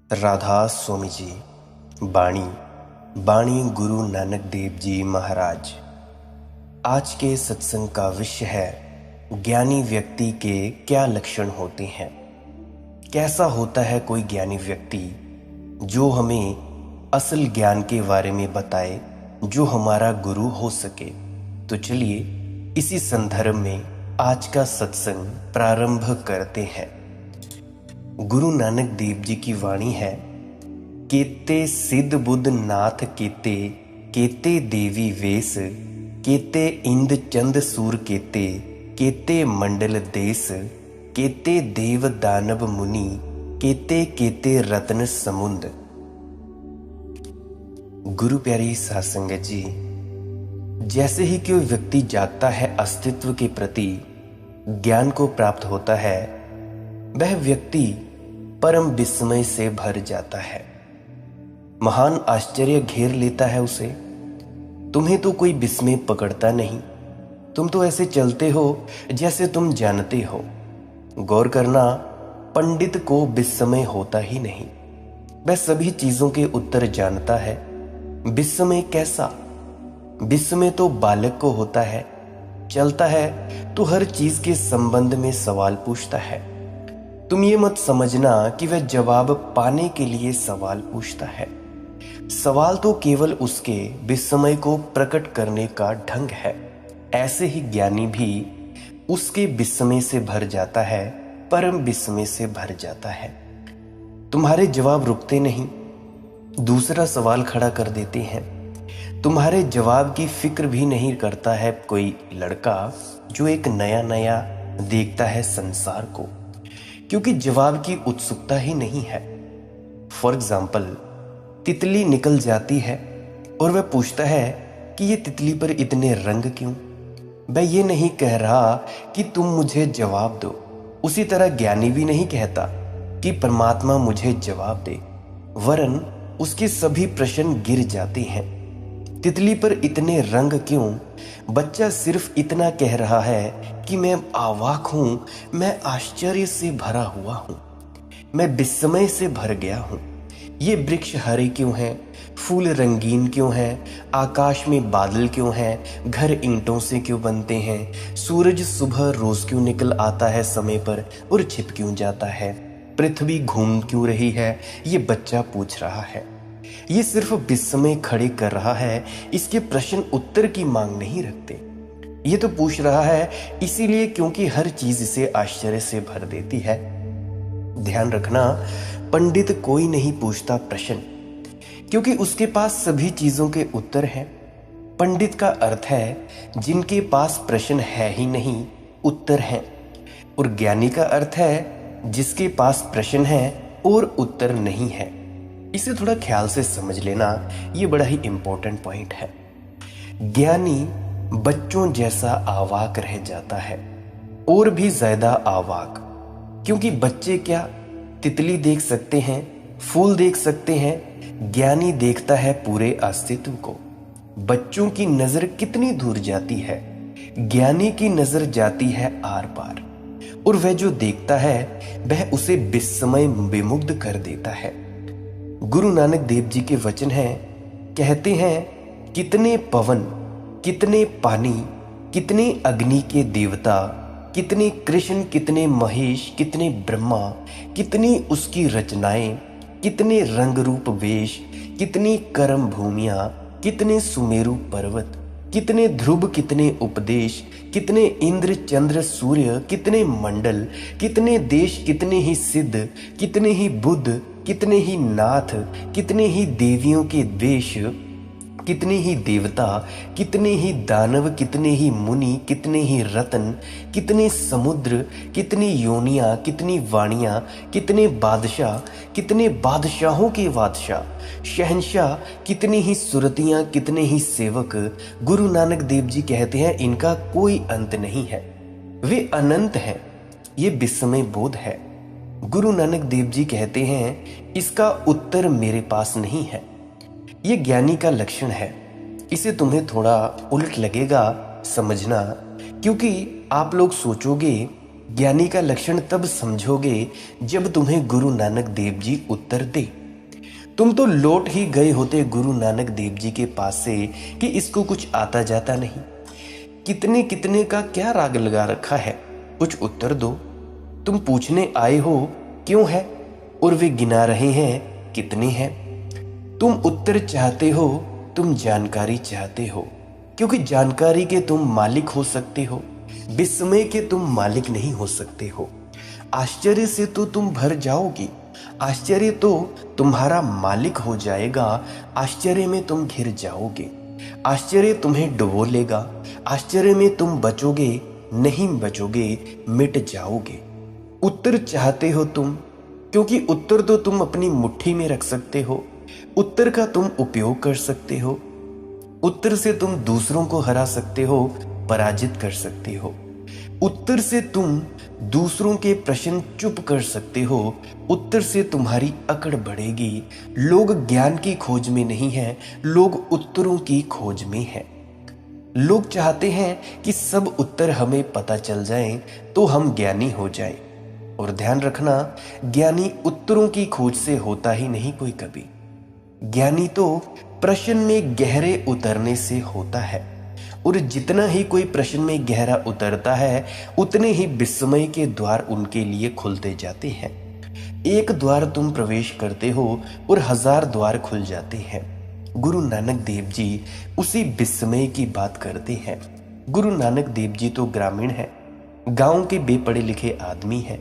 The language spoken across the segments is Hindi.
राधा स्वामी जी। बाणी बाणी गुरु नानक देव जी महाराज। आज के सत्संग का विषय है ज्ञानी व्यक्ति के क्या लक्षण होते हैं। कैसा होता है कोई ज्ञानी व्यक्ति जो हमें असल ज्ञान के बारे में बताए, जो हमारा गुरु हो सके। तो चलिए इसी संदर्भ में आज का सत्संग प्रारंभ करते हैं। गुरु नानक देव जी की वाणी है, केते सिद्ध बुद्ध नाथ केते, केते देवी वेश, केते इंद चंद सूर केते, केते मंडल देश, केते देव दानव मुनि, केते केते रत्न समुंद। गुरु प्यारी साध संगत जी, जैसे ही कोई व्यक्ति जागता है अस्तित्व के प्रति, ज्ञान को प्राप्त होता है, वह व्यक्ति परम विस्मय से भर जाता है। महान आश्चर्य घेर लेता है उसे। तुम्हें तो कोई विस्मय पकड़ता नहीं, तुम तो ऐसे चलते हो जैसे तुम जानते हो। गौर करना, पंडित को विस्मय होता ही नहीं, वह सभी चीजों के उत्तर जानता है। विस्मय कैसा? विस्मय तो बालक को होता है, चलता है तो हर चीज के संबंध में सवाल पूछता है। तुम ये मत समझना कि वह जवाब पाने के लिए सवाल पूछता है। सवाल तो केवल उसके विस्मय को प्रकट करने का ढंग है। ऐसे ही ज्ञानी भी उसके विस्मय से भर जाता है, परम विस्मय से भर जाता है। तुम्हारे जवाब रुकते नहीं, दूसरा सवाल खड़ा कर देते हैं। तुम्हारे जवाब की फिक्र भी नहीं करता है कोई लड़का जो एक नया नया देखता है संसार को, क्योंकि जवाब की उत्सुकता ही नहीं है। फॉर एग्जाम्पल, तितली निकल जाती है और वह पूछता है कि ये तितली पर इतने रंग क्यों। वह ये नहीं कह रहा कि तुम मुझे जवाब दो। उसी तरह ज्ञानी भी नहीं कहता कि परमात्मा मुझे जवाब दे, वरन उसके सभी प्रश्न गिर जाते हैं। तितली पर इतने रंग क्यों? बच्चा सिर्फ इतना कह रहा है कि मैं अवाक हूं, मैं आश्चर्य से भरा हुआ हूं, मैं विस्मय से भर गया हूं। ये वृक्ष हरे क्यों हैं? फूल रंगीन क्यों हैं? आकाश में बादल क्यों हैं? घर ईंटों से क्यों बनते हैं? सूरज सुबह रोज क्यों निकल आता है समय पर और छिप क्यों जाता है? पृथ्वी घूम क्यों रही है? ये बच्चा पूछ रहा है। ये सिर्फ विस्मय खड़े कर रहा है, इसके प्रश्न उत्तर की मांग नहीं रखते। ये तो पूछ रहा है इसीलिए क्योंकि हर चीज इसे आश्चर्य से भर देती है। ध्यान रखना, पंडित कोई नहीं पूछता प्रश्न, क्योंकि उसके पास सभी चीजों के उत्तर हैं। पंडित का अर्थ है जिनके पास प्रश्न है ही नहीं, उत्तर हैं। और ज्ञानी का अर्थ है जिसके पास प्रश्न है और उत्तर नहीं है। इसे थोड़ा ख्याल से समझ लेना, ये बड़ा ही इंपॉर्टेंट पॉइंट है। ज्ञानी बच्चों जैसा आवाक रह जाता है, और भी ज्यादा आवाक, क्योंकि बच्चे क्या तितली देख सकते हैं, फूल देख सकते हैं, ज्ञानी देखता है पूरे अस्तित्व को। बच्चों की नजर कितनी दूर जाती है, ज्ञानी की नजर जाती है आर पार, और वह जो देखता है वह उसे विस्मय विमुग्ध कर देता है। गुरु नानक देव जी के वचन हैं, कहते हैं कितने पवन, कितने पानी, कितने अग्नि के देवता, कितने कृष्ण, कितने महेश, कितने ब्रह्मा, कितनी उसकी रचनाएं, कितने रंग रूप वेश, कितनी कर्म भूमियां, कितने सुमेरु पर्वत, कितने ध्रुव, कितने उपदेश, कितने इंद्र चंद्र सूर्य, कितने मंडल, कितने देश, कितने ही सिद्ध, कितने ही बुद्ध, कितने ही नाथ, कितने ही देवियों के देश, कितने ही देवता, कितने ही दानव, कितने ही मुनि, कितने ही रत्न, कितने समुद्र, कितनी योनियां, कितनी वाणियां, कितने बादशाह, कितने बादशाहों के बादशाह, शहंशाह, कितनी ही सुरतियां, कितने ही सेवक। गुरु नानक देव जी कहते हैं इनका कोई अंत नहीं है, वे अनंत हैं। ये विस्मय बोध है। गुरु नानक देव जी कहते हैं इसका उत्तर मेरे पास नहीं है। ये ज्ञानी का लक्षण है। इसे तुम्हें थोड़ा उल्ट लगेगा समझना, क्योंकि आप लोग सोचोगे ज्ञानी का लक्षण तब समझोगे जब तुम्हें गुरु नानक देव जी उत्तर दे। तुम तो लौट ही गए होते गुरु नानक देव जी के पास से कि इसको कुछ आता जाता नहीं, कितने कितने का क्या राग लगा रखा है, कुछ उत्तर दो। तुम पूछने आए हो क्यों है, और वे गिना रहे हैं कितने हैं। तुम उत्तर चाहते हो, तुम जानकारी चाहते हो, क्योंकि जानकारी के तुम मालिक हो सकते हो, विस्मय के तुम मालिक नहीं हो सकते हो। आश्चर्य से तो तुम भर जाओगी, आश्चर्य तो तुम्हारा मालिक हो जाएगा, आश्चर्य में तुम घिर जाओगे, आश्चर्य तुम्हें डुबो लेगा, आश्चर्य में तुम बचोगे नहीं बचोगे, मिट जाओगे। उत्तर चाहते हो तुम, क्योंकि उत्तर तो तुम अपनी मुट्ठी में रख सकते हो, उत्तर का तुम उपयोग कर सकते हो, उत्तर से तुम दूसरों को हरा सकते हो, पराजित कर सकते हो, उत्तर से तुम दूसरों के प्रश्न चुप कर सकते हो, उत्तर से तुम्हारी अकड़ बढ़ेगी। लोग ज्ञान की खोज में नहीं हैं, लोग उत्तरों की खोज में हैं। लोग चाहते हैं कि सब उत्तर हमें पता चल जाएं तो हम ज्ञानी हो जाएं, और ध्यान रखना, ज्ञानी उत्तरों की खोज से होता ही नहीं कोई कभी। ज्ञानी तो प्रश्न में गहरे उतरने से होता है, और जितना ही कोई प्रश्न में गहरा उतरता है उतने ही विस्मय के द्वार उनके लिए खुलते जाते हैं। एक द्वार तुम प्रवेश करते हो और 1000 द्वार खुल जाते हैं। गुरु नानक देव जी उसी विस्मय की बात करते हैं। गुरु नानक देव जी तो ग्रामीण हैं, गांव के बेपढ़े लिखे आदमी हैं,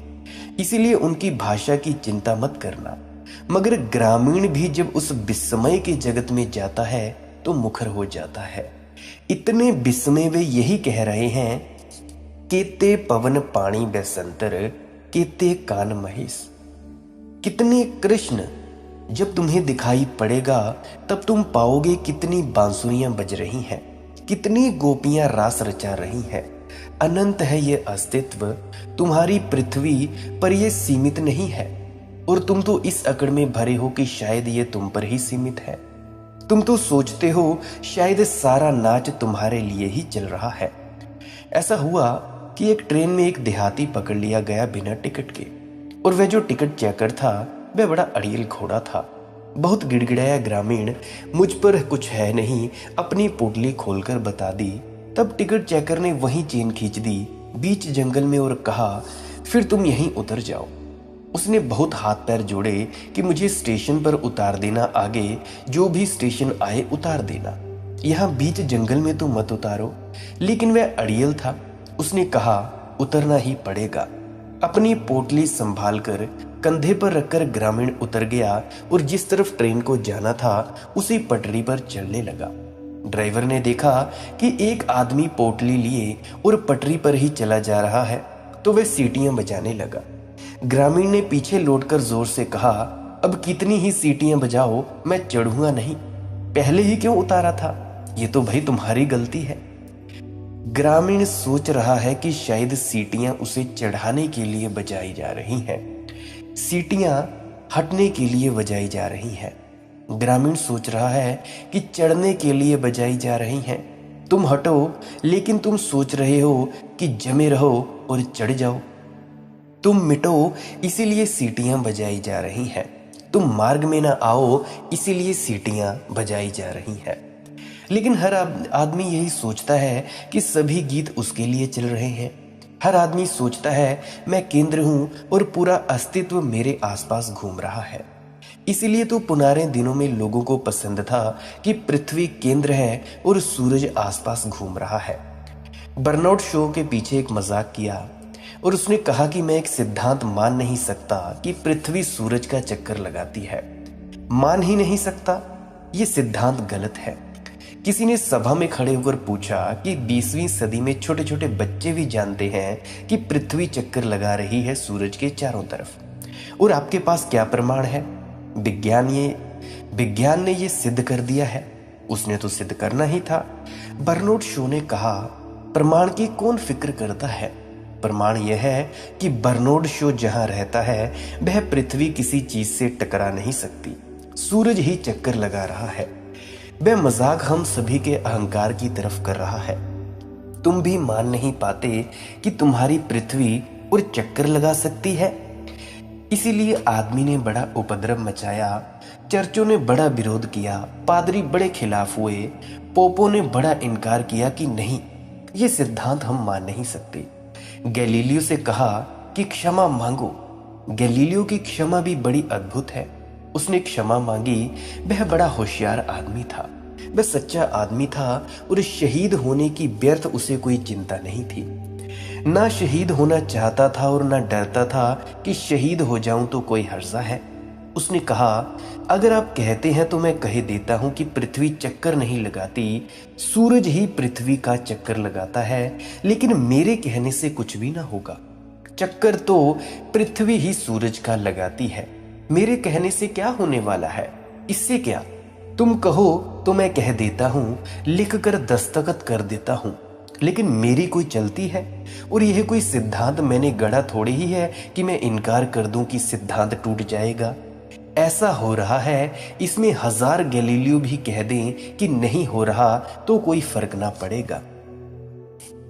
इसीलिए उनकी भाषा की चिंता मत करना। मगर ग्रामीण भी जब उस विस्मय के जगत में जाता है तो मुखर हो जाता है। इतने विस्मय वे यही कह रहे हैं, केते पवन पानी बसंतर, केते कान महेश। कितने कृष्ण जब तुम्हें दिखाई पड़ेगा तब तुम पाओगे कितनी बांसुरियां बज रही हैं, कितनी गोपियां रास रचा रही हैं। अनंत है ये अस्तित्व, तुम्हारी पृथ्वी पर ये सीमित नहीं है, और तुम तो इस अकड़ में भरे हो कि शायद ये तुम पर ही सीमित है। तुम तो सोचते हो शायद सारा नाच तुम्हारे लिए ही चल रहा है। ऐसा हुआ कि एक ट्रेन में एक देहाती पकड़ लिया गया बिना टिकट के, और वह जो टिकट चेकर था वह बड़ा अड़ियल घोड़ा था। बहुत गिड़गिड़ाया ग्रामीण, मुझ पर कुछ है नहीं, अपनी पोटली खोलकर बता दी। तब टिकट चेकर ने वहीं चेन खींच दी बीच जंगल में और कहा, फिर तुम यहीं उतर जाओ। उसने बहुत हाथ पैर जोड़े कि मुझे स्टेशन पर उतार देना, आगे जो भी स्टेशन आए उतार देना, यहाँ बीच जंगल में तो मत उतारो। लेकिन वह अड़ियल था, उसने कहा उतरना ही पड़ेगा। अपनी पोटली संभाल कर कंधे पर रखकर ग्रामीण उतर गया और जिस तरफ ट्रेन को जाना था उसी पटरी पर चलने लगा। ड्राइवर ने देखा कि एक आदमी पोटली लिए और पटरी पर ही चला जा रहा है तो वह सीटियां बजाने लगा। ग्रामीण ने पीछे लौटकर जोर से कहा, अब कितनी ही सीटियां बजाओ, मैं चढ़ूंगा नहीं, पहले ही क्यों उतारा था, ये तो भाई तुम्हारी गलती है। ग्रामीण सोच रहा है कि शायद सीटियां उसे चढ़ाने के लिए बजाई जा रही हैं, सीटियां हटने के लिए बजाई जा रही हैं। ग्रामीण सोच रहा है कि चढ़ने के लिए बजाई जा रही हैं। तुम हटो, लेकिन तुम सोच रहे हो कि जमे रहो और चढ़ जाओ। तुम मिटो, इसीलिए सीटियां बजाई जा रही हैं। तुम मार्ग में ना आओ, इसीलिए सीटियां बजाई जा रही हैं। लेकिन हर आदमी यही सोचता है कि सभी गीत उसके लिए चल रहे हैं। हर आदमी सोचता है मैं केंद्र हूं और पूरा अस्तित्व मेरे आसपास घूम रहा है। इसीलिए तो पुराने दिनों में लोगों को पसंद था कि पृथ्वी केंद्र है और सूरज आसपास घूम रहा है। बर्नौट शो के पीछे एक मजाक किया और उसने कहा कि मैं एक सिद्धांत मान नहीं सकता कि पृथ्वी सूरज का चक्कर लगाती है। मान ही नहीं सकता, ये सिद्धांत गलत है। किसी ने सभा में खड़े होकर पूछा कि 20वीं सदी में छोटे छोटे बच्चे भी जानते हैं कि पृथ्वी चक्कर लगा रही है सूरज के चारों तरफ, और आपके पास क्या प्रमाण है? विज्ञान ने ये सिद्ध कर दिया है। उसने तो सिद्ध करना ही था। बर्नौट शो ने कहा, प्रमाण की कौन फिक्र करता है? प्रमाण यह है कि बर्नौट शो जहां रहता है वह पृथ्वी किसी चीज से टकरा नहीं सकती, सूरज ही चक्कर लगा रहा है। वह मजाक हम सभी के अहंकार की तरफ कर रहा है। तुम भी मान नहीं पाते कि तुम्हारी पृथ्वी और चक्कर लगा सकती है? इसीलिए आदमी ने बड़ा उपद्रव मचाया, चर्चों ने बड़ा विरोध किया, पादरी बड़े खिलाफ हुए, पोपों ने बड़ा इनकार किया कि नहीं, ये सिद्धांत हम मान नहीं सकते। गैलीलियो से कहा कि क्षमा मांगो। गैलीलियो की क्षमा भी बड़ी अद्भुत है। उसने क्षमा मांगी। वह बड़ा होशियार आदमी था, वह सच्चा आदमी था और शहीद होने की व्यर्थ उसे कोई चिंता नहीं थी। ना शहीद होना चाहता था और ना डरता था कि शहीद हो जाऊं तो कोई हर्जा है। उसने कहा, अगर आप कहते हैं तो मैं कह देता हूं कि पृथ्वी चक्कर नहीं लगाती, सूरज ही पृथ्वी का चक्कर लगाता है, लेकिन मेरे कहने से कुछ भी ना होगा। चक्कर तो पृथ्वी ही सूरज का लगाती है, मेरे कहने से क्या होने वाला है, इससे क्या? तुम कहो तो मैं कह देता हूं, लिख कर दस्तखत कर देता हूं, लेकिन मेरी कोई चलती है? और यह कोई सिद्धांत मैंने गढ़ा थोड़ी ही है कि मैं इनकार कर दूं कि सिद्धांत टूट जाएगा। ऐसा हो रहा है, इसमें 1000 गैलीलियो भी कह दें कि नहीं हो रहा तो कोई फर्क ना पड़ेगा।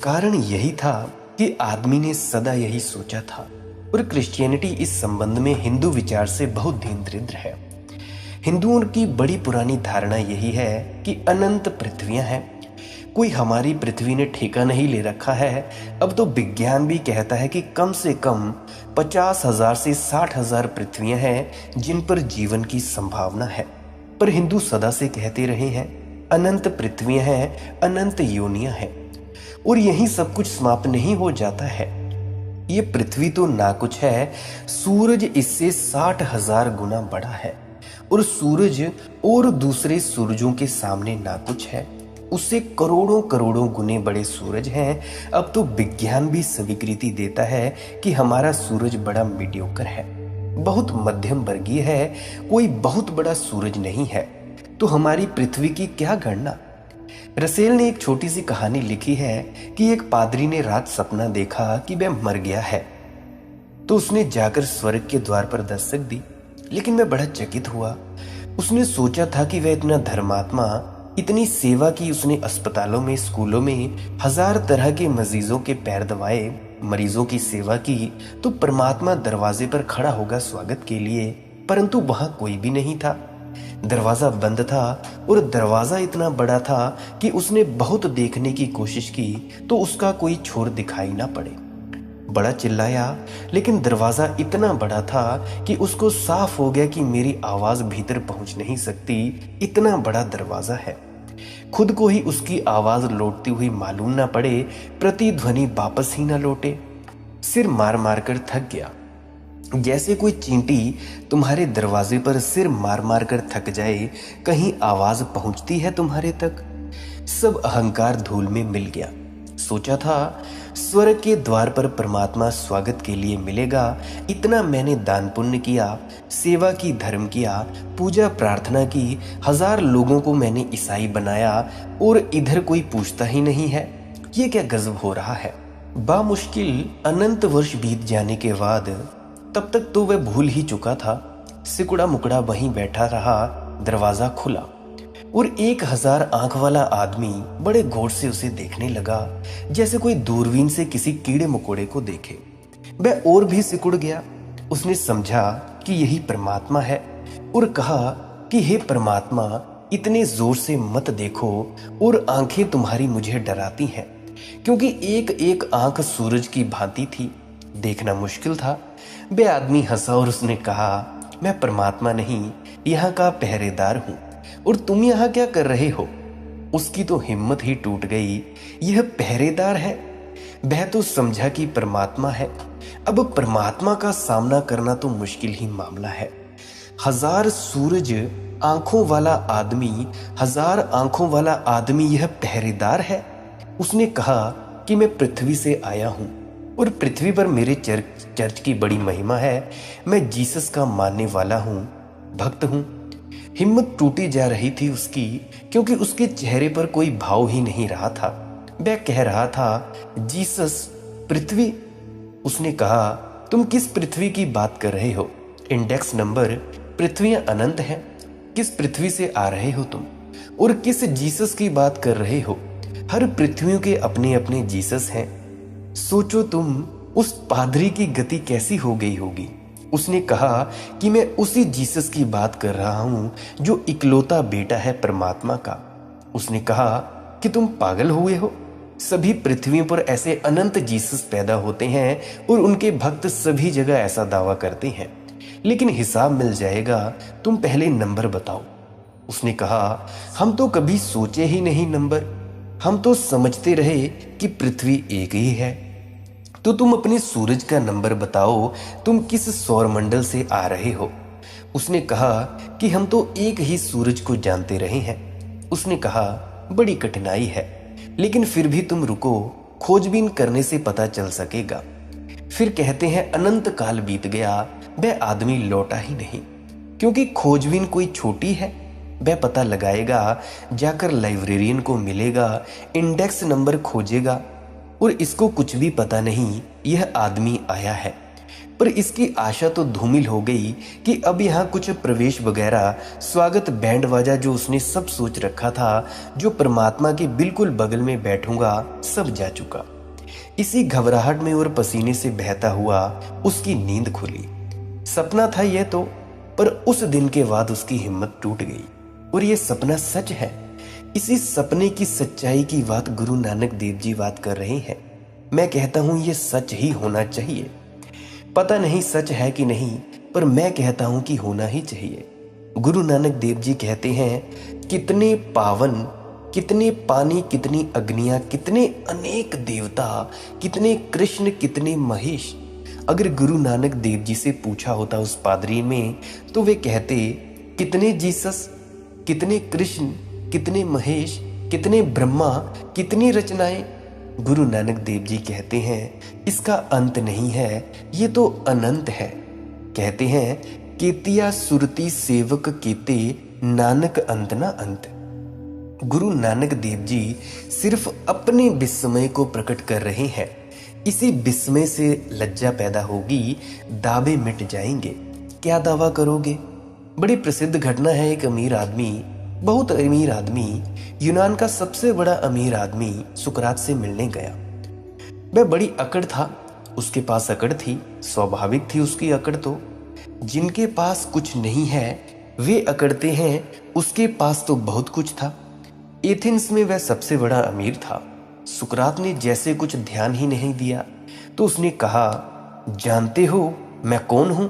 कारण यही था कि आदमी ने सदा यही सोचा था, और क्रिश्चियनिटी इस संबंध में हिंदू विचार से बहुत दृढ़ है। हिंदुओं की बड़ी पुरानी धारणा यही है कि अनंत पृथ्वियां हैं, कोई हमारी पृथ्वी ने ठेका नहीं ले रखा है। अब तो विज्ञान भी कहता है कि कम से कम 50,000 से 60,000 पृथ्वियां हैं जिन पर जीवन की संभावना है। पर हिंदू सदा से कहते रहे हैं अनंत पृथ्वियां हैं, अनंत योनियां हैं, और यही सब कुछ समाप्त नहीं हो जाता है। ये पृथ्वी तो ना कुछ है, सूरज इससे 60,000 गुना बड़ा है, और सूरज और दूसरे सूरजों के सामने ना कुछ है, उससे करोड़ों करोड़ों गुने बड़े सूरज हैं। अब तो विज्ञान भी स्वीकृति देता है कि हमारा सूरज बड़ा मीडियोकर है, बहुत मध्यम वर्गीय है, कोई बहुत बड़ा सूरज नहीं है। तो हमारी पृथ्वी की क्या गणना? रसेल ने एक छोटी सी कहानी लिखी है कि एक पादरी ने रात सपना देखा कि वह मर गया है, तो उसने जाकर स्वर्ग के द्वार पर दस्तक दी, लेकिन वह बड़ा चकित हुआ। उसने सोचा था कि वह इतना धर्मात्मा, इतनी सेवा की, उसने अस्पतालों में, स्कूलों में 1000 तरह के मरीजों के पैर दबाए, मरीजों की सेवा की, तो परमात्मा दरवाजे पर खड़ा होगा स्वागत के लिए, परंतु वहां कोई भी नहीं था। दरवाजा बंद था, और दरवाजा इतना बड़ा था कि उसने बहुत देखने की कोशिश की तो उसका कोई छोर दिखाई ना पड़े। बड़ा चिल्लाया, लेकिन दरवाजा इतना बड़ा था कि उसको साफ हो गया कि मेरी आवाज भीतर पहुंच नहीं सकती, इतना बड़ा दरवाजा है। खुद को ही उसकी आवाज लौटती हुई मालूम ना पड़े, प्रतिध्वनि वापस ही ना लौटे। सिर मार मार कर थक गया, जैसे कोई चींटी तुम्हारे दरवाजे पर सिर मार मार कर थक जाए, कहीं आवाज पहुंचती है तुम्हारे तक? सब अहंकार धूल में मिल गया। सोचा था स्वर्ग के द्वार पर परमात्मा स्वागत के लिए मिलेगा, इतना मैंने दान पुण्य किया, सेवा की, धर्म किया, पूजा प्रार्थना की, 1000 लोगों को मैंने ईसाई बनाया, और इधर कोई पूछता ही नहीं है। ये क्या गजब हो रहा है? बामुश्किल अनंत वर्ष बीत जाने के बाद, तब तक तो वह भूल ही चुका था, सिकुड़ा मुकड़ा वहीं बैठा रहा। दरवाजा खुला और 1000 आंख वाला आदमी बड़े गौर से उसे देखने लगा, जैसे कोई दूरबीन से किसी कीड़े मकोड़े को देखे। वह और भी सिकुड़ गया। उसने समझा कि यही परमात्मा है, और कहा कि हे परमात्मा, इतने जोर से मत देखो, और आंखें तुम्हारी मुझे डराती हैं, क्योंकि एक एक आंख सूरज की भांति थी, देखना मुश्किल था। वह आदमी हंसा और उसने कहा, मैं परमात्मा नहीं, यहाँ का पहरेदार हूं, और तुम यहाँ क्या कर रहे हो? उसकी तो हिम्मत ही टूट गई। यह पहरेदार है? वह तो समझा कि परमात्मा है। अब परमात्मा का सामना करना तो मुश्किल ही मामला है। 1000 सूरज आंखों वाला आदमी, 1000 आंखों वाला आदमी, यह पहरेदार है? उसने कहा कि मैं पृथ्वी से आया हूं, और पृथ्वी पर मेरे चर्च की बड़ी महिमा है। मैं जीसस का मानने वाला हूं, भक्त हूं। हिम्मत टूटी जा रही थी उसकी, क्योंकि उसके चेहरे पर कोई भाव ही नहीं रहा था। वह कह रहा था, जीसस, पृथ्वी। उसने कहा, तुम किस पृथ्वी की बात कर रहे हो? इंडेक्स नंबर, पृथ्वियां अनंत हैं। किस पृथ्वी से आ रहे हो तुम, और किस जीसस की बात कर रहे हो? हर पृथ्वियों के अपने अपने जीसस हैं। सोचो तुम उस पादरी की गति कैसी हो गई होगी। उसने कहा कि मैं उसी जीसस की बात कर रहा हूं जो इकलौता बेटा है परमात्मा का। उसने कहा कि तुम पागल हुए हो, सभी पृथ्वी पर ऐसे अनंत जीसस पैदा होते हैं और उनके भक्त सभी जगह ऐसा दावा करते हैं, लेकिन हिसाब मिल जाएगा, तुम पहले नंबर बताओ। उसने कहा हम तो कभी सोचे ही नहीं नंबर, हम तो समझते रहे कि पृथ्वी एक ही है। तो तुम अपने सूरज का नंबर बताओ, तुम किस सौरमंडल से आ रहे हो। उसने कहा कि हम तो एक ही सूरज को जानते रहे हैं। उसने कहा बड़ी कठिनाई है, लेकिन फिर भी तुम रुको, खोजबीन करने से पता चल सकेगा। फिर कहते हैं अनंत काल बीत गया, वह आदमी लौटा ही नहीं, क्योंकि खोजबीन कोई छोटी है, वह पता लगाएगा, जाकर लाइब्रेरियन को मिलेगा, इंडेक्स नंबर खोजेगा, और इसको कुछ भी पता नहीं यह आदमी आया है। पर इसकी आशा तो धूमिल हो गई कि अब यहाँ कुछ प्रवेश वगैरह, स्वागत बैंड बाजा जो उसने सब सोच रखा था, जो परमात्मा के बिल्कुल बगल में बैठूंगा, सब जा चुका। इसी घबराहट में और पसीने से बहता हुआ उसकी नींद खुली। सपना था यह तो, पर उस दिन के बाद उसकी हिम्मत टूट गई और यह सपना सच है। इसी सपने की सच्चाई की बात गुरु नानक देव जी बात कर रहे हैं। मैं कहता हूं यह सच ही होना चाहिए। पता नहीं सच है कि नहीं, पर मैं कहता हूं कि होना ही चाहिए। गुरु नानक देव जी कहते हैं कितने पावन, कितने पानी, कितनी अग्नियां, कितने अनेक देवता, कितने कृष्ण, कितने महेश। अगर गुरु नानक देव जी से पूछा होता उस पादरी में, तो वे कहते कितने जीसस, कितने कृष्ण, कितने महेश, कितने ब्रह्मा, कितनी रचनाएं। गुरु नानक देव जी कहते हैं इसका अंत नहीं है, ये तो अनंत है। कहते हैं केतिया सुरती सेवक केते, नानक अंत ना अंत। गुरु नानक देव जी सिर्फ अपने विस्मय को प्रकट कर रहे हैं। इसी विस्मय से लज्जा पैदा होगी, दावे मिट जाएंगे। क्या दावा करोगे? बड़ी प्रसिद्ध घटना है। एक अमीर आदमी, बहुत अमीर आदमी, यूनान का सबसे बड़ा अमीर आदमी सुकरात से मिलने गया। वह बड़ी अकड़ था, उसके पास अकड़ थी, स्वाभाविक थी उसकी अकड़ तो। जिनके पास कुछ नहीं है वे अकड़ते हैं, उसके पास तो बहुत कुछ था। एथेंस में वह सबसे बड़ा अमीर था। सुकरात ने जैसे कुछ ध्यान ही नहीं दिया तो उसने कहा जानते हो मैं कौन हूं?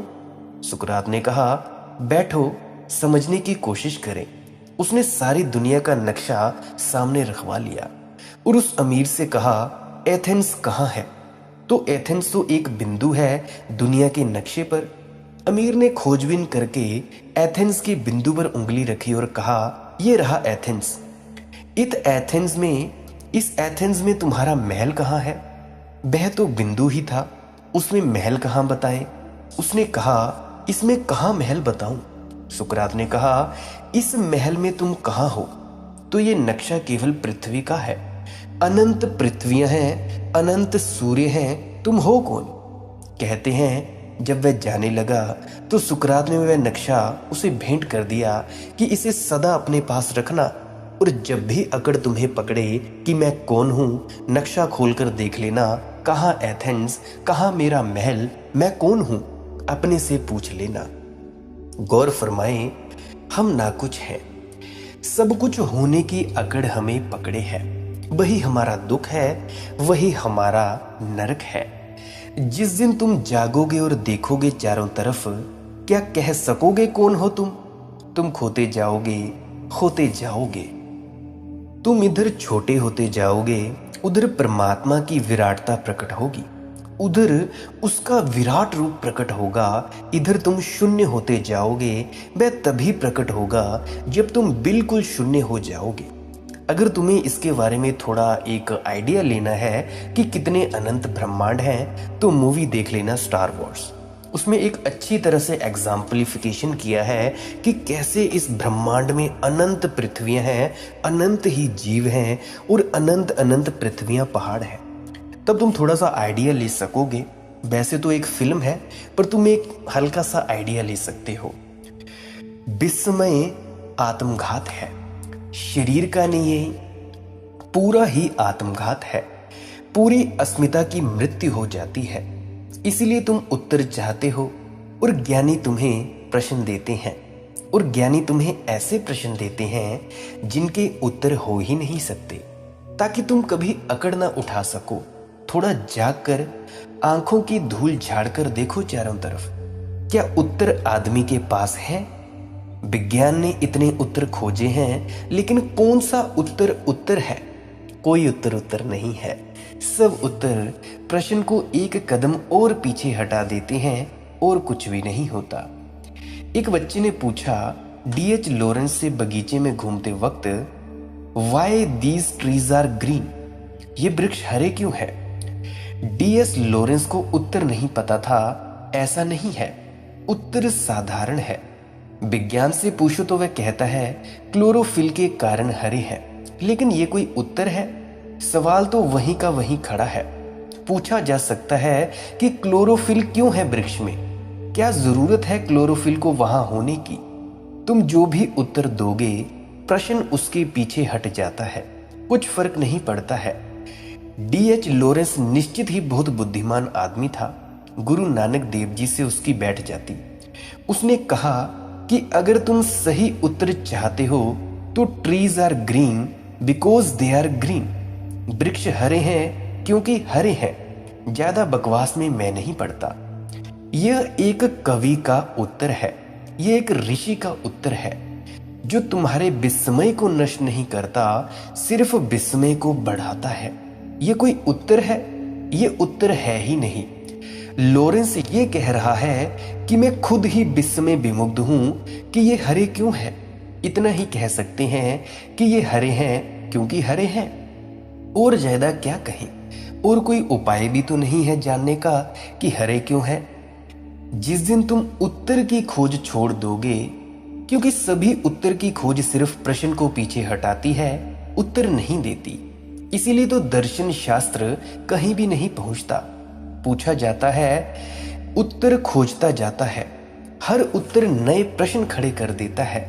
सुकरात ने कहा बैठो, समझने की कोशिश करें। उसने सारी दुनिया का नक्शा सामने रखवा लिया और उस अमीर से कहा एथेंस कहाँ है? तो एथेंस तो एक बिंदु है दुनिया के नक्शे पर। अमीर ने खोजबीन करके एथेंस के बिंदु पर उंगली रखी और कहा यह रहा एथेंस। इस एथेंस में तुम्हारा महल कहाँ है? वह तो बिंदु ही था, उसमें महल कहाँ बताए? उसने कहा इसमें कहाँ महल बताऊं? सुकरात ने कहा इस महल में तुम कहाँ हो? तो ये नक्शा केवल पृथ्वी का है। अनंत पृथ्वियां हैं, अनंत सूर्य हैं, तुम हो कौन? कहते हैं जब वह जाने लगा तो सुकरात ने वह नक्शा उसे भेंट कर दिया कि इसे सदा अपने पास रखना, और जब भी अकड़ तुम्हें पकड़े कि मैं कौन हूं, नक्शा खोलकर देख लेना, कहाँ एथेंस, कहाँ मेरा महल, मैं कौन हूं, अपने से पूछ लेना। गौर फरमाएं, हम ना कुछ हैं, सब कुछ होने की अकड़ हमें पकड़े है। वही हमारा दुख है, वही हमारा नरक है। जिस दिन तुम जागोगे और देखोगे चारों तरफ, क्या कह सकोगे कौन हो तुम? तुम खोते जाओगे, खोते जाओगे। तुम इधर छोटे होते जाओगे, उधर परमात्मा की विराटता प्रकट होगी, उधर उसका विराट रूप प्रकट होगा। इधर तुम शून्य होते जाओगे, वह तभी प्रकट होगा जब तुम बिल्कुल शून्य हो जाओगे। अगर तुम्हें इसके बारे में थोड़ा एक आइडिया लेना है कि कितने अनंत ब्रह्मांड हैं, तो मूवी देख लेना स्टार वॉर्स। उसमें एक अच्छी तरह से एग्जाम्पलिफिकेशन किया है कि कैसे इस ब्रह्मांड में अनंत पृथ्वियां हैं, अनंत ही जीव हैं और अनंत अनंत पृथ्वियां पहाड़ हैं। तब तुम थोड़ा सा आइडिया ले सकोगे। वैसे तो एक फिल्म है, पर तुम एक हल्का सा आइडिया ले सकते हो। विस्मय आत्मघात है, शरीर का नहीं है, पूरा ही आत्मघात है। पूरी अस्मिता की मृत्यु हो जाती है। इसीलिए तुम उत्तर चाहते हो और ज्ञानी तुम्हें प्रश्न देते हैं, और ज्ञानी तुम्हें ऐसे प्रश्न देते हैं जिनके उत्तर हो ही नहीं सकते, ताकि तुम कभी अकड़ ना उठा सको। थोड़ा जाग कर आंखों की धूल झाड़कर देखो चारों तरफ, क्या उत्तर आदमी के पास है? विज्ञान ने इतने उत्तर खोजे हैं, लेकिन कौन सा उत्तर उत्तर है? कोई उत्तर नहीं है। सब उत्तर प्रश्न को एक कदम और पीछे हटा देते हैं और कुछ भी नहीं होता। एक बच्चे ने पूछा D.H. लॉरेंस से बगीचे में घूमते वक्त, why these trees are green? ये वृक्ष हरे क्यों है? D.S. लॉरेंस को उत्तर नहीं पता था, ऐसा नहीं है। उत्तर साधारण है। विज्ञान से पूछो तो वह कहता है क्लोरोफिल के कारण हरे है, लेकिन ये कोई उत्तर है? सवाल तो वहीं का वहीं खड़ा है। पूछा जा सकता है कि क्लोरोफिल क्यों है वृक्ष में? क्या जरूरत है क्लोरोफिल को वहां होने की? तुम जो भी उत्तर दोगे, प्रश्न उसके पीछे हट जाता है, कुछ फर्क नहीं पड़ता है। D.H. लॉरेंस निश्चित ही बहुत बुद्धिमान आदमी था। गुरु नानक देव जी से उसकी बैठ जाती। उसने कहा कि अगर तुम सही उत्तर चाहते हो तो trees are green because they are green. वृक्ष हरे हैं क्योंकि हरे हैं। ज्यादा बकवास में मैं नहीं पड़ता। यह एक कवि का उत्तर है, यह एक ऋषि का उत्तर है, जो तुम्हारे विस्मय को नष्ट नहीं करता, सिर्फ विस्मय को बढ़ाता है। यह कोई उत्तर है? यह उत्तर है ही नहीं। लॉरेंस ये कह रहा है कि मैं खुद ही विस्मय विमुग्ध हूं कि ये हरे क्यों है। इतना ही कह सकते हैं कि ये हरे हैं क्योंकि हरे हैं, और ज्यादा क्या कहें। और कोई उपाय भी तो नहीं है जानने का कि हरे क्यों है। जिस दिन तुम उत्तर की खोज छोड़ दोगे, क्योंकि सभी उत्तर की खोज सिर्फ प्रश्न को पीछे हटाती है, उत्तर नहीं देती। इसीलिए तो दर्शन शास्त्र कहीं भी नहीं पहुंचता। पूछा जाता है, उत्तर खोजता जाता है, हर उत्तर नए प्रश्न खड़े कर देता है।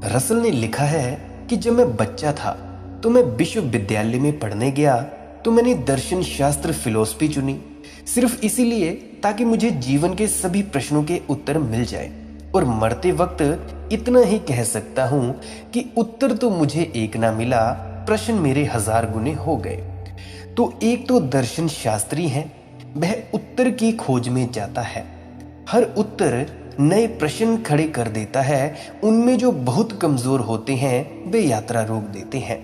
रसल ने लिखा है कि जब मैं बच्चा था तो मैं विश्वविद्यालय में पढ़ने गया तो मैंने दर्शन शास्त्र फिलॉसफी चुनी, सिर्फ इसीलिए ताकि मुझे जीवन के सभी प्रश्नों के उत्तर मिल जाए। और मरते वक्त इतना ही कह सकता हूं कि उत्तर तो मुझे एक ना मिला, प्रश्न मेरे 1000 गुने हो गए। तो एक तो दर्शन शास्त्री है, वह उत्तर की खोज में जाता है, हर उत्तर नए प्रश्न खड़े कर देता है। उनमें जो बहुत कमजोर होते हैं वे यात्रा रोक देते हैं,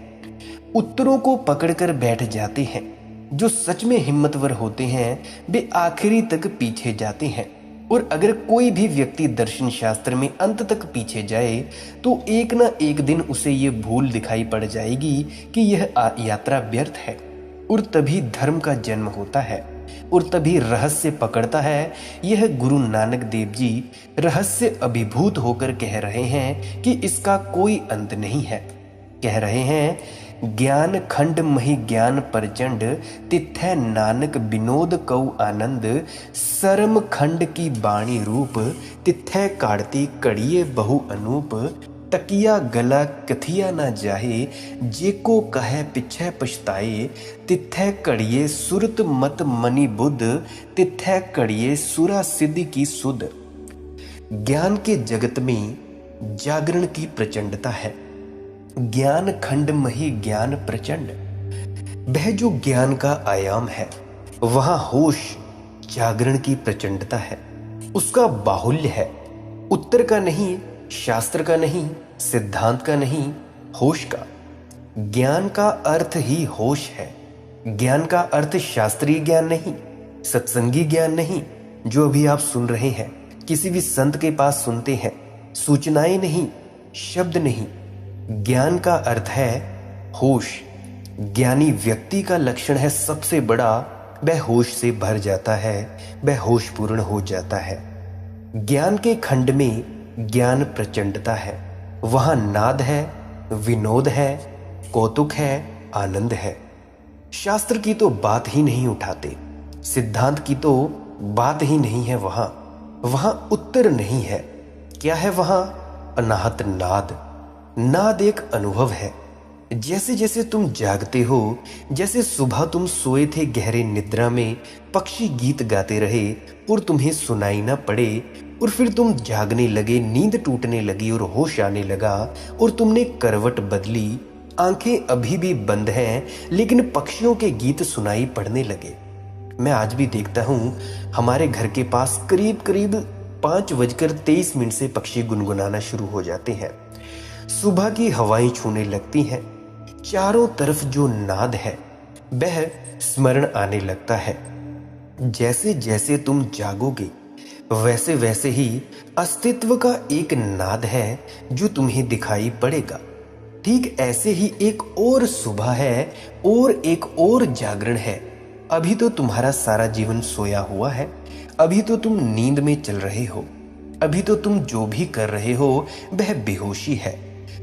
उत्तरों को पकड़कर बैठ जाते हैं। जो सच में हिम्मतवर होते हैं वे आखिरी तक पीछे जाते हैं। और अगर कोई भी व्यक्ति दर्शन शास्त्र में अंत तक पीछे जाए तो एक ना एक दिन उसे ये भूल दिखाई पड़ जाएगी कि यह यात्रा व्यर्थ है। और तभी धर्म का जन्म होता है, और तभी रहस्य पकड़ता है। यह गुरु नानक देव जी रहस्य अभिभूत होकर कह रहे हैं कि इसका कोई अंत नहीं है। कह रहे हैं, ज्ञान खंड मही ज्ञान प्रचंड, तिथै नानक विनोद कऊ आनंद, सरम खंड की बाणी रूप, तिथै काढ़ती कड़िए बहु अनूप, तकिया गला कथिया ना जाहे, जेको कहे पिछे पछताए, तिथै कड़िए सुरत मत मनि बुद्ध, तिथै कड़िए सुरा सिद्धि की सुध। ज्ञान के जगत में जागरण की प्रचंडता है। ज्ञान खंड मही ज्ञान प्रचंड, वह जो ज्ञान का आयाम है वहां होश जागरण की प्रचंडता है। उसका बाहुल्य है, उत्तर का नहीं, शास्त्र का नहीं, सिद्धांत का नहीं, होश का। ज्ञान का अर्थ ही होश है। ज्ञान का अर्थ शास्त्रीय ज्ञान नहीं, सत्संगी ज्ञान नहीं, जो अभी आप सुन रहे हैं, किसी भी संत के पास सुनते हैं, सूचनाएं नहीं, शब्द नहीं। ज्ञान का अर्थ है होश। ज्ञानी व्यक्ति का लक्षण है सबसे बड़ा, वह होश से भर जाता है, वह होशपूर्ण हो जाता है। ज्ञान के खंड में ज्ञान प्रचंडता है, वहां नाद है, विनोद है, कौतुक है, आनंद है। शास्त्र की तो बात ही नहीं उठाते, सिद्धांत की तो बात ही नहीं है। वहां उत्तर नहीं है। क्या है वहां? अनाहत नाद। नाद एक अनुभव है, जैसे जैसे तुम जागते हो, जैसे सुबह तुम सोए थे गहरे निद्रा में, पक्षी गीत गाते रहे और तुम्हें सुनाई ना पड़े, और फिर तुम जागने लगे, नींद टूटने लगी और होश आने लगा और तुमने करवट बदली, आंखें अभी भी बंद हैं लेकिन पक्षियों के गीत सुनाई पड़ने लगे। मैं आज भी देखता हूँ हमारे घर के पास करीब करीब 5:23 से पक्षी गुनगुनाना शुरू हो जाते हैं। सुबह की हवाएं छूने लगती हैं। चारों तरफ जो नाद है वह स्मरण आने लगता है। जैसे जैसे तुम जागोगे वैसे वैसे ही अस्तित्व का एक नाद है जो तुम्हें दिखाई पड़ेगा। ठीक ऐसे ही एक और सुबह है और एक और जागरण है। अभी तो तुम्हारा सारा जीवन सोया हुआ है, अभी तो तुम नींद में चल रहे हो, अभी तो तुम जो भी कर रहे हो वह बेहोशी है।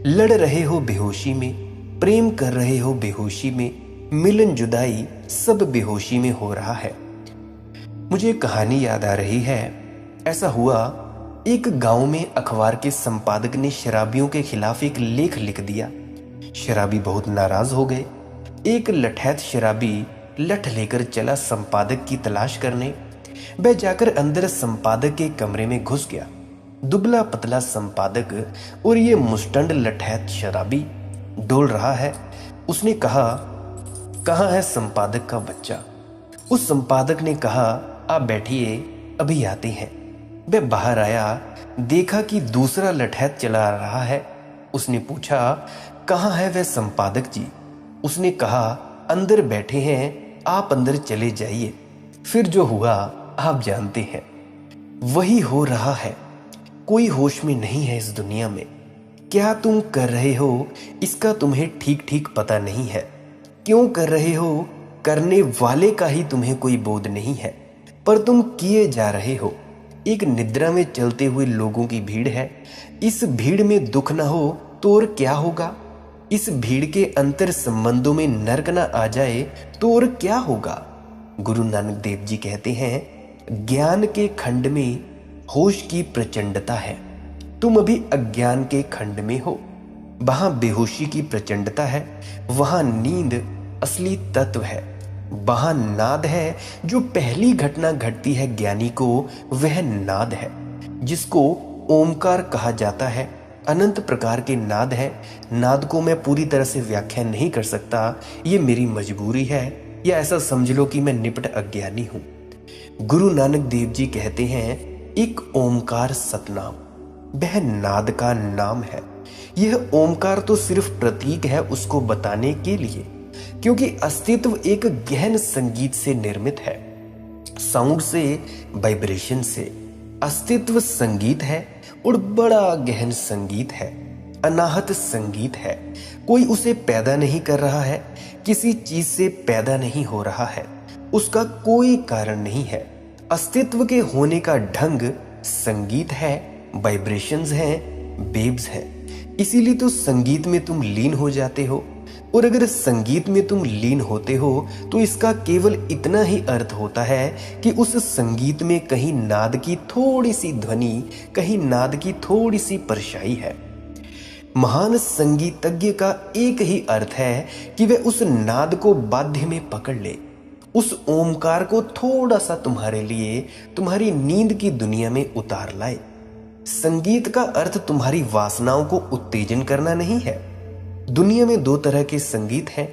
लड़ रहे हो बेहोशी में, प्रेम कर रहे हो बेहोशी में, मिलन जुदाई सब बेहोशी में हो रहा है। मुझे कहानी याद आ रही है। ऐसा हुआ, एक गांव में अखबार के संपादक ने शराबियों के खिलाफ एक लेख लिख दिया। शराबी बहुत नाराज हो गए। एक लठैत शराबी लठ लेकर चला संपादक की तलाश करने। वह जाकर अंदर संपादक के कमरे में घुस गया। दुबला पतला संपादक और ये मुस्टंड लठैत शराबी डोल रहा है। उसने कहा, कहाँ है संपादक का बच्चा? उस संपादक ने कहा, आप बैठिए, अभी आते हैं। वह बाहर आया, देखा कि दूसरा लठैत चला रहा है। उसने पूछा, कहाँ है वह संपादक जी? उसने कहा, अंदर बैठे हैं, आप अंदर चले जाइए। फिर जो हुआ आप जानते हैं। वही हो रहा है। कोई होश में नहीं है इस दुनिया में। क्या तुम कर रहे हो इसका तुम्हें ठीक ठीक पता नहीं है। क्यों कर रहे हो, करने वाले का ही तुम्हें कोई बोध नहीं है, पर तुम किए जा रहे हो। एक निद्रा में चलते हुए लोगों की भीड़ है। इस भीड़ में दुख ना हो तो और क्या होगा? इस भीड़ के अंतर संबंधों में नर्क ना आ जाए तो और क्या होगा? गुरु नानक देव जी कहते हैं, ज्ञान के खंड में होश की प्रचंडता है। तुम अभी अज्ञान के खंड में हो। वहां बेहोशी की प्रचंडता है, वहां नींद असली तत्व है। वहां नाद है। जो पहली घटना घटती है ज्ञानी को, वह नाद है जिसको ओमकार कहा जाता है। अनंत प्रकार के नाद है। नाद को मैं पूरी तरह से व्याख्या नहीं कर सकता, ये मेरी मजबूरी है, या ऐसा समझ लो कि मैं निपट अज्ञानी हूं। गुरु नानक देव जी कहते हैं, एक ओमकार सतनाम, वह नाद का नाम है। यह ओमकार तो सिर्फ प्रतीक है उसको बताने के लिए, क्योंकि अस्तित्व एक गहन संगीत से निर्मित है। साउंड से, वाइब्रेशन से। अस्तित्व संगीत है और बड़ा गहन संगीत है, अनाहत संगीत है। कोई उसे पैदा नहीं कर रहा है, किसी चीज से पैदा नहीं हो रहा है, उसका कोई कारण नहीं है। अस्तित्व के होने का ढंग संगीत है, वाइब्रेशंस हैं, वेव्स हैं। इसीलिए तो संगीत में तुम लीन हो जाते हो। और अगर संगीत में तुम लीन होते हो तो इसका केवल इतना ही अर्थ होता है कि उस संगीत में कहीं नाद की थोड़ी सी ध्वनि, कहीं नाद की थोड़ी सी परछाई है। महान संगीतज्ञ का एक ही अर्थ है कि वह उस नाद को बाध्य में पकड़ ले, उस ओमकार को थोड़ा सा तुम्हारे लिए, तुम्हारी नींद की दुनिया में उतार लाए। संगीत का अर्थ तुम्हारी वासनाओं को उत्तेजन करना नहीं है। दुनिया में दो तरह के संगीत हैं।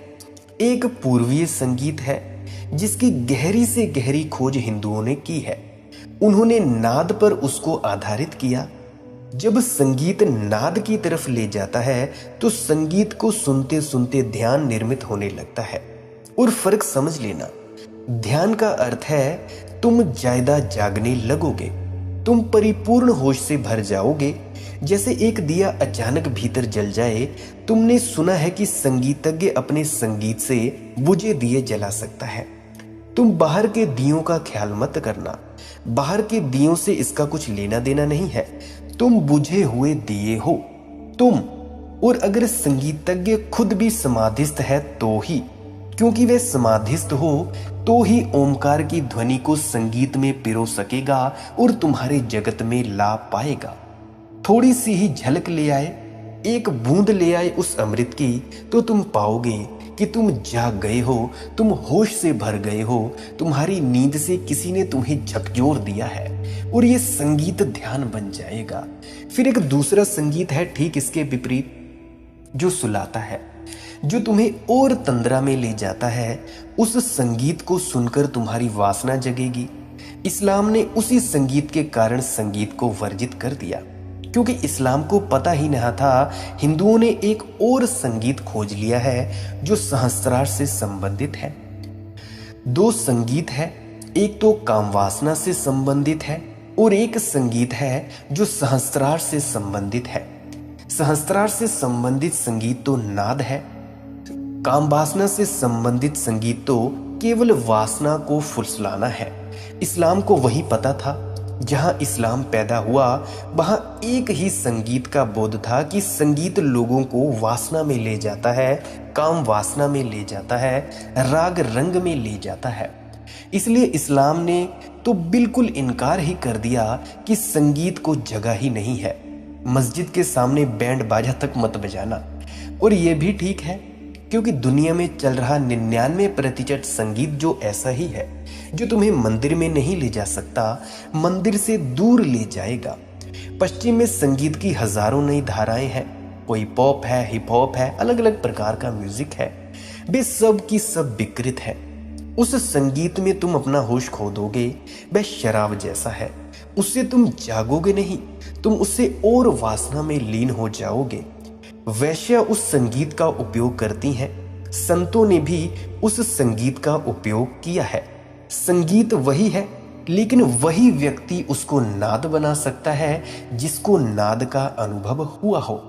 एक पूर्वीय संगीत है जिसकी गहरी से गहरी खोज हिंदुओं ने की है। उन्होंने नाद पर उसको आधारित किया। जब संगीत नाद की तरफ ले जाता है तो संगीत को सुनते सुनते ध्यान निर्मित होने लगता है। और फर्क समझ लेना, ध्यान का अर्थ है तुम ज्यादा जागने लगोगे, तुम परिपूर्ण होश से भर जाओगे। जैसे एक दिया अचानक भीतर जल जाए। तुमने सुना है कि संगीतज्ञ अपने संगीत से बुझे दिए जला सकता है। तुम बाहर के दियों का ख्याल मत करना, बाहर के दियों से इसका कुछ लेना देना नहीं है। तुम बुझे हुए दिए हो तुम। और अगर संगीतज्ञ खुद भी समाधिस्थ है तो ही, क्योंकि वह समाधिस्थ हो तो ही ओमकार की ध्वनि को संगीत में पिरो सकेगा और तुम्हारे जगत में ला पाएगा। थोड़ी सी ही झलक ले आए, एक बूंद ले आए उस अमृत की तो तुम पाओगे कि तुम जाग गए हो, तुम होश से भर गए हो, तुम्हारी नींद से किसी ने तुम्हें झकझोर दिया है और ये संगीत ध्यान बन जाएगा। फिर एक दूसरा संगीत है ठीक इसके विपरीत, जो सुलाता है, जो तुम्हें और तंद्रा में ले जाता है। उस संगीत को सुनकर तुम्हारी वासना जगेगी। इस्लाम ने उसी संगीत के कारण संगीत को वर्जित कर दिया, क्योंकि इस्लाम को पता ही नहीं था हिंदुओं ने एक और संगीत खोज लिया है जो सहस्त्रार से संबंधित है। दो संगीत है, एक तो काम वासना से संबंधित है और एक संगीत है जो सहस्त्रार से संबंधित है। सहस्त्रार से संबंधित संगीत तो नाद है, काम वासना से संबंधित संगीत तो केवल वासना को फुसलाना है। इस्लाम को वही पता था, जहां इस्लाम पैदा हुआ वहां एक ही संगीत का बोध था कि संगीत लोगों को वासना में ले जाता है, काम वासना में ले जाता है, राग रंग में ले जाता है। इसलिए इस्लाम ने तो बिल्कुल इनकार ही कर दिया कि संगीत को जगह ही नहीं है। मस्जिद के सामने बैंड बाजा तक मत बजाना। और ये भी ठीक है, क्योंकि दुनिया में चल रहा 99% संगीत जो ऐसा ही है, जो तुम्हें मंदिर में नहीं ले जा सकता, मंदिर से दूर ले जाएगा। पश्चिम में संगीत की हजारों नई धाराएं हैं, कोई पॉप है, हिप हॉप है, अलग अलग प्रकार का म्यूजिक है, वे सब की सब विकृत है। उस संगीत में तुम अपना होश खो दोगे, वह शराब जैसा है, उससे तुम जागोगे नहीं, तुम उससे और वासना में लीन हो जाओगे। वैश्या उस संगीत का उपयोग करती हैं, संतों ने भी उस संगीत का उपयोग किया है। संगीत वही है, लेकिन वही व्यक्ति उसको नाद बना सकता है जिसको नाद का अनुभव हुआ हो।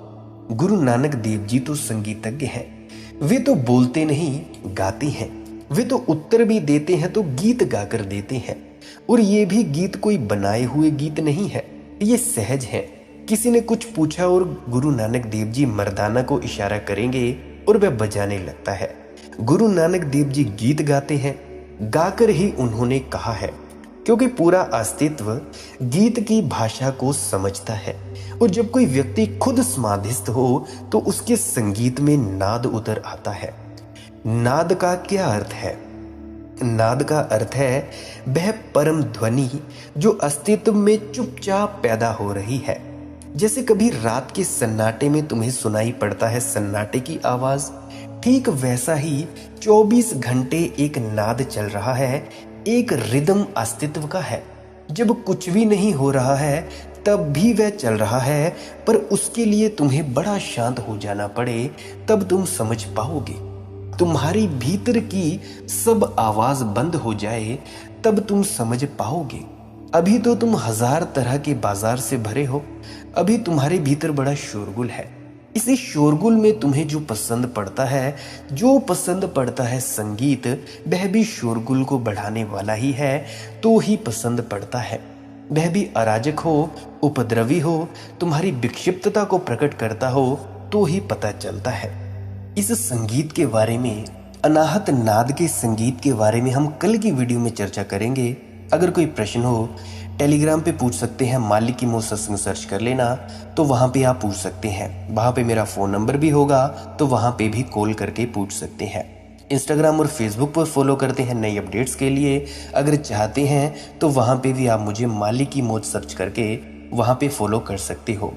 गुरु नानक देव जी तो संगीतज्ञ हैं, वे तो बोलते नहीं गाते हैं, वे तो उत्तर भी देते हैं तो गीत गाकर देते हैं। और ये भी गीत कोई बनाए हुए गीत नहीं है, ये सहज है। किसी ने कुछ पूछा और गुरु नानक देव जी मर्दाना को इशारा करेंगे और वह बजाने लगता है। गुरु नानक देव जी गीत गाते हैं, गाकर ही उन्होंने कहा है, क्योंकि पूरा अस्तित्व गीत की भाषा को समझता है। और जब कोई व्यक्ति खुद समाधिस्थ हो तो उसके संगीत में नाद उतर आता है। नाद का क्या अर्थ है? नाद का अर्थ है वह परम ध्वनि जो अस्तित्व में चुपचाप पैदा हो रही है। जैसे कभी रात के सन्नाटे में तुम्हें सुनाई पड़ता है सन्नाटे की आवाज, ठीक वैसा ही 24 घंटे एक नाद चल रहा है, एक रिदम अस्तित्व का है। जब कुछ भी नहीं हो रहा है तब भी वह चल रहा है, पर उसके लिए तुम्हें बड़ा शांत हो जाना पड़े, तब तुम समझ पाओगे। तुम्हारी भीतर की सब आवाज बंद हो जाए तब तुम समझ पाओगे। अभी तो तुम हजार तरह के बाजार से भरे हो, अभी तुम्हारे भीतर बड़ा शोरगुल है। इसी शोरगुल में तुम्हें जो पसंद पड़ता है, जो पसंद पड़ता है संगीत, वह भी शोरगुल को बढ़ाने वाला ही है, तो ही पसंद पड़ता है। वह भी अराजक हो, उपद्रवी हो, तुम्हारी विक्षिप्तता को प्रकट करता हो, तो ही पता चलता है। इस संगीत के बारे में, अनाहत नाद के संगीत के बारे में हम कल की वीडियो में चर्चा करेंगे। अगर कोई प्रश्न हो टेलीग्राम पे पूछ सकते हैं, मालिक की मौत सत्संग सर्च कर लेना, तो वहाँ पे आप पूछ सकते हैं। वहाँ पे मेरा फ़ोन नंबर भी होगा, तो वहाँ पे भी कॉल करके पूछ सकते हैं। इंस्टाग्राम और फेसबुक पर फॉलो करते हैं नई अपडेट्स के लिए। अगर चाहते हैं तो वहाँ पे भी आप मुझे मालिक की मौत सर्च करके वहाँ पे फॉलो कर सकते हो।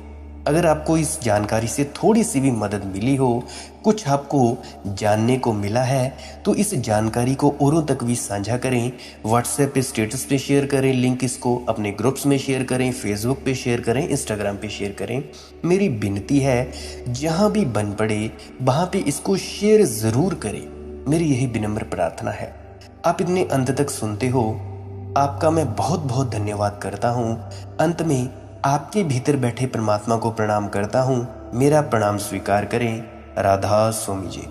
अगर आपको इस जानकारी से थोड़ी सी भी मदद मिली हो, कुछ आपको जानने को मिला है, तो इस जानकारी को औरों तक भी साझा करें। व्हाट्सएप पे स्टेटस पे शेयर करें, लिंक इसको अपने ग्रुप्स में शेयर करें, फेसबुक पे शेयर करें, इंस्टाग्राम पे शेयर करें। मेरी विनती है, जहाँ भी बन पड़े वहाँ पे इसको शेयर ज़रूर करें। मेरी यही विनम्र प्रार्थना है। आप इतने अंत तक सुनते हो, आपका मैं बहुत बहुत धन्यवाद करता हूँ। अंत में आपके भीतर बैठे परमात्मा को प्रणाम करता हूँ। मेरा प्रणाम स्वीकार करें। राधा स्वामी जी।